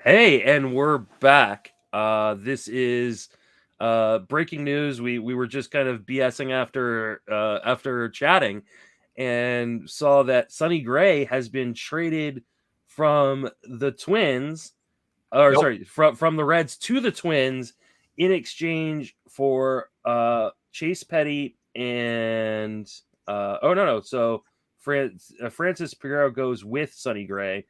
Hey, and we're back. This is breaking news. We were just kind of BSing after chatting, and saw that Sonny Gray has been traded from the Twins, or Nope. sorry, from the Reds to the Twins in exchange for Chase Petty and oh no, so Francis Pereiro goes with Sonny Gray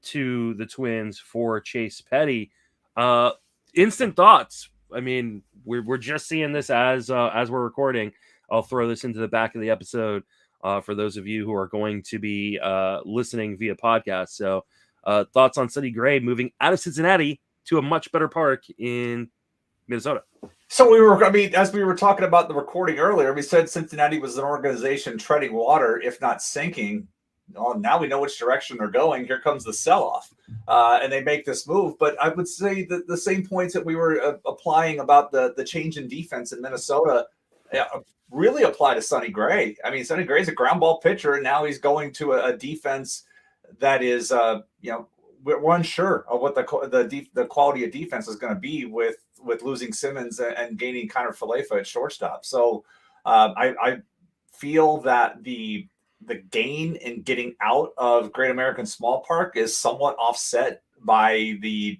to the Twins for Chase Petty. Uh, Instant thoughts. I mean, we're just seeing this as we're recording. I'll throw this into the back of the episode for those of you who are going to be listening via podcast. So, thoughts on Sonny Gray moving out of Cincinnati to a much better park in Minnesota. So as we were talking about the recording earlier, we said Cincinnati was an organization treading water, if not sinking. Well, now we know which direction they're going. Here comes the sell-off, and they make this move. But I would say that the same points that we were applying about the change in defense in Minnesota really apply to Sonny Gray. I mean, Sonny Gray's a ground ball pitcher, and now he's going to a defense that is, we're unsure of what the quality of defense is going to be with losing Simmons and gaining Connor Falefa at shortstop. So I feel that the gain in getting out of Great American Small Park is somewhat offset by the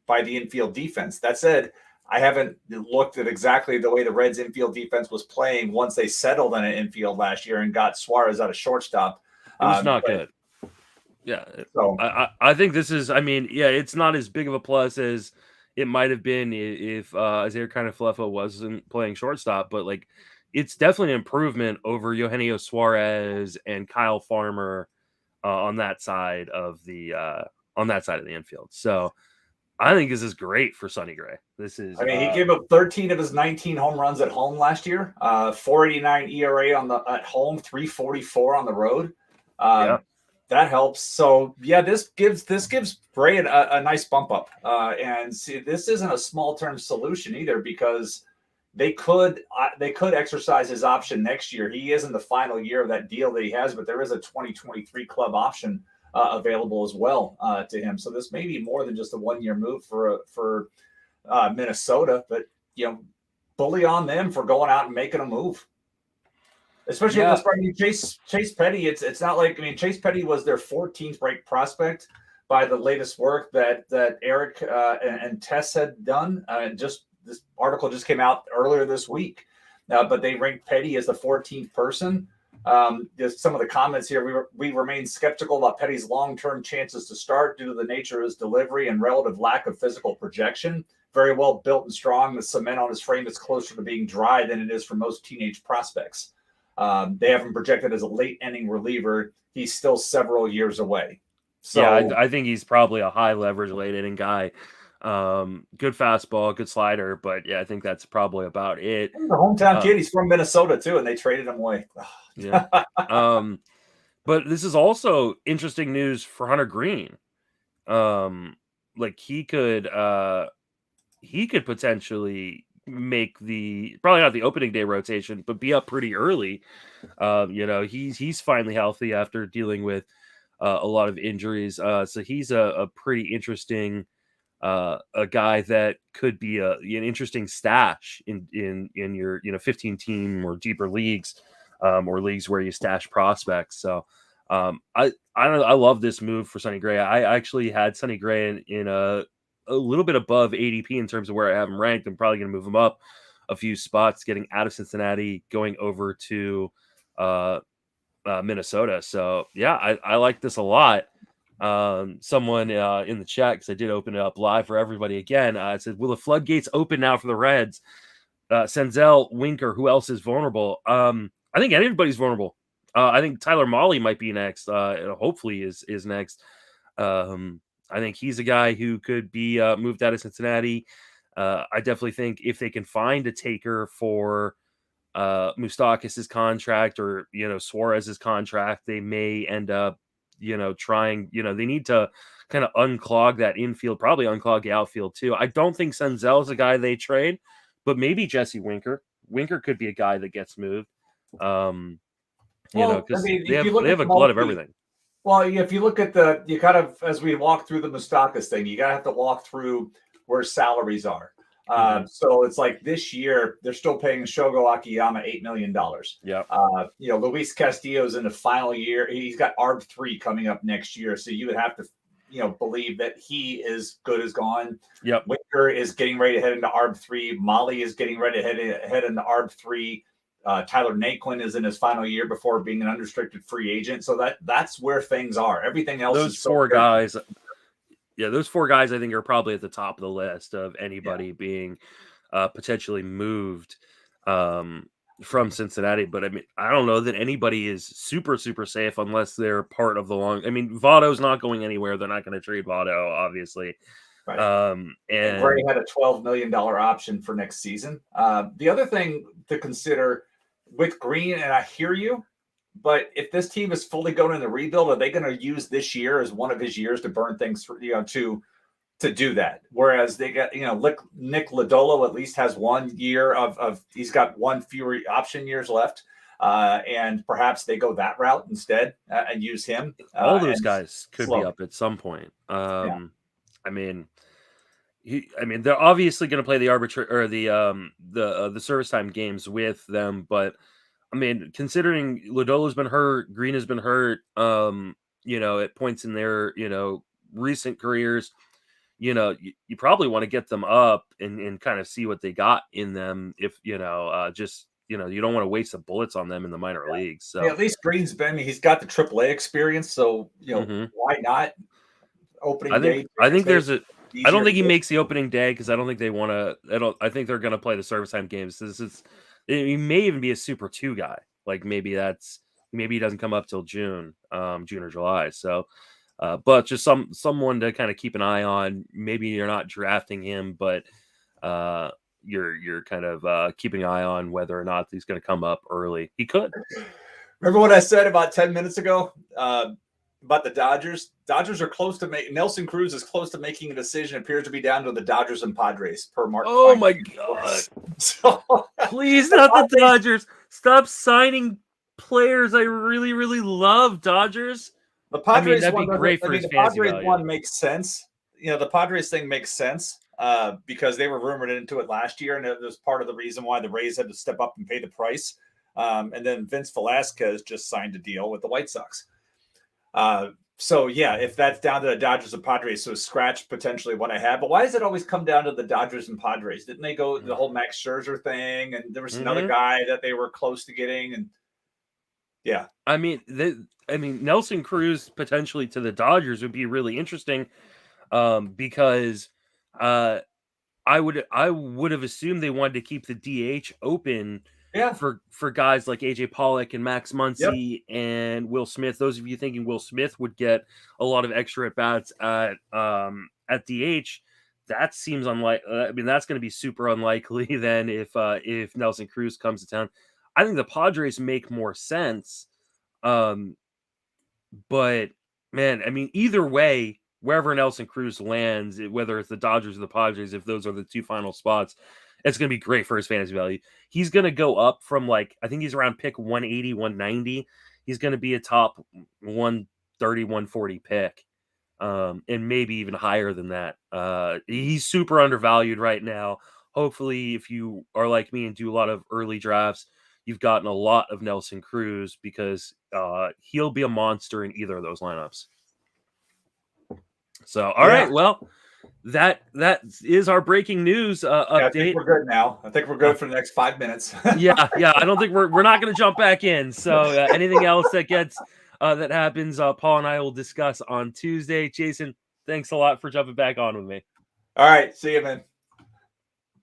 infield defense. That said, I haven't looked at exactly the way the Reds infield defense was playing once they settled in an infield last year and got Suarez out of shortstop. It was not good. Yeah, So I think this is. I mean, yeah, it's not as big of a plus as it might have been if Isaiah kind of Falefa wasn't playing shortstop, but like it's definitely an improvement over Eugenio Suarez and Kyle Farmer on that side of the infield. So I think this is great for Sonny Gray. This is. I mean, he gave up 13 of his 19 home runs at home last year. 4.89 ERA at home, 3.44 on the road. Yeah. That helps. So yeah, this gives Gray a nice bump up. And see, this isn't a small term solution either, because they could exercise his option next year. He is in the final year of that deal that he has, but there is a 2023 club option available as well to him. So this may be more than just a 1-year move for Minnesota, but bully on them for going out and making a move. Especially with this part. I mean, Chase Petty, it's not like, I mean, Chase Petty was their 14th ranked prospect by the latest work that Eric and Tess had done. And just this article just came out earlier this week. But they ranked Petty as the 14th person. There's some of the comments here. We remain skeptical about Petty's long-term chances to start due to the nature of his delivery and relative lack of physical projection. Very well built and strong. The cement on his frame is closer to being dry than it is for most teenage prospects. They have him projected as a late inning reliever. He's still several years away. So yeah, I think he's probably a high leverage late inning guy. Good fastball, good slider, but yeah, I think that's probably about it. The hometown kid, he's from Minnesota too, and they traded him away. Yeah. But this is also interesting news for Hunter Green. Like he could potentially make probably not the opening day rotation, but be up pretty early. He's finally healthy after dealing with a lot of injuries. So he's a pretty interesting a guy that could be an interesting stash in your 15 team or deeper leagues, or leagues where you stash prospects. So I love this move for Sonny Gray. I actually had Sonny Gray in a little bit above ADP in terms of where I have him ranked. I'm probably going to move him up a few spots, getting out of Cincinnati, going over to Minnesota. So yeah, I like this a lot. Someone in the chat, because I did open it up live for everybody again, said, will the floodgates open now for the Reds? Senzel, Winker, who else is vulnerable? I think everybody's vulnerable. I think Tyler Mahle might be next. Hopefully is next. I think he's a guy who could be moved out of Cincinnati. I definitely think if they can find a taker for Moustakas' contract or Suarez's contract, they may end up trying. They need to kind of unclog that infield, probably unclog the outfield too. I don't think Senzel is a guy they trade, but maybe Jesse Winker. Winker could be a guy that gets moved. Because they have a glut of everything. Well, if you look at you kind of, as we walk through the Mustakas thing, you gotta have to walk through where salaries are. Mm-hmm. So it's like this year they're still paying Shogo Akiyama $8 million. Yeah. Luis Castillo's in the final year. He's got ARB3 coming up next year, so you would have to, believe that he is good as gone. Yep. Winker is getting ready to head into ARB3. Molly is getting ready to head into ARB3. Tyler Naquin is in his final year before being an unrestricted free agent. So that's where things are. Everything else Those is four guys. Yeah, those four guys I think are probably at the top of the list of anybody being potentially moved from Cincinnati. But I mean, I don't know that anybody is super, super safe unless they're part of the long. I mean, Votto's not going anywhere. They're not going to trade Votto, obviously. Right. And Gray had a $12 million option for next season. The other thing to consider with Green, and I hear you, but if this team is fully going into rebuild, are they going to use this year as one of his years to burn things through, to do that? Whereas they got, Nick Lodolo at least has 1 year of he's got one fewer option years left. And perhaps they go that route instead and use him. All those guys could be up at some point. Yeah. I mean, they're obviously going to play the the service time games with them, but I mean, considering Lodolo's been hurt, Green has been hurt, at points in their, recent careers, you probably want to get them up and kind of see what they got in them. If, you don't want to waste the bullets on them in the minor leagues. So at least Green's he's got the AAA experience. So, why not opening day? I think I don't think he makes the opening day because I don't think they want to. I think they're going to play the service time games. He may even be a Super 2 guy. Like maybe he doesn't come up till June or July. So, but just someone to kind of keep an eye on. Maybe you're not drafting him, but you're kind of keeping an eye on whether or not he's going to come up early. He could. Remember what I said about 10 minutes ago about the Dodgers? Dodgers are close to Nelson Cruz is close to making a decision. It appears to be down to the Dodgers and Padres per Mark. Oh my God! So, please, not the Dodgers. Stop signing players I really, really love. Dodgers. The Padres that'd be great for his fantasy value. One makes sense. The Padres thing makes sense because they were rumored into it last year, and it was part of the reason why the Rays had to step up and pay the price. And then Vince Velasquez just signed a deal with the White Sox. So yeah, if that's down to the Dodgers and Padres, so scratch potentially what I had. But why does it always come down to the Dodgers and Padres? Didn't they go the whole Max Scherzer thing? And there was another guy that they were close to getting. And yeah, I mean, Nelson Cruz potentially to the Dodgers would be really interesting, because I would have assumed they wanted to keep the DH open. Yeah, for guys like AJ Pollock and Max Muncy and Will Smith. Those of you thinking Will Smith would get a lot of extra at bats at DH, that seems unlikely. I mean, that's going to be super unlikely then if Nelson Cruz comes to town. I think the Padres make more sense. But man, I mean, either way, wherever Nelson Cruz lands, whether it's the Dodgers or the Padres, if those are the two final spots, it's going to be great for his fantasy value. He's going to go up from I think he's around pick 180, 190. He's going to be a top 130, 140 pick. And maybe even higher than that. He's super undervalued right now. Hopefully, if you are like me and do a lot of early drafts, you've gotten a lot of Nelson Cruz because he'll be a monster in either of those lineups. So, all right, well, that is our breaking news update. I think we're good now. I think we're good for the next 5 minutes. yeah. I don't think we're not going to jump back in. So anything else that gets that happens, Paul and I will discuss on Tuesday. Jason, thanks a lot for jumping back on with me. All right, see you, man.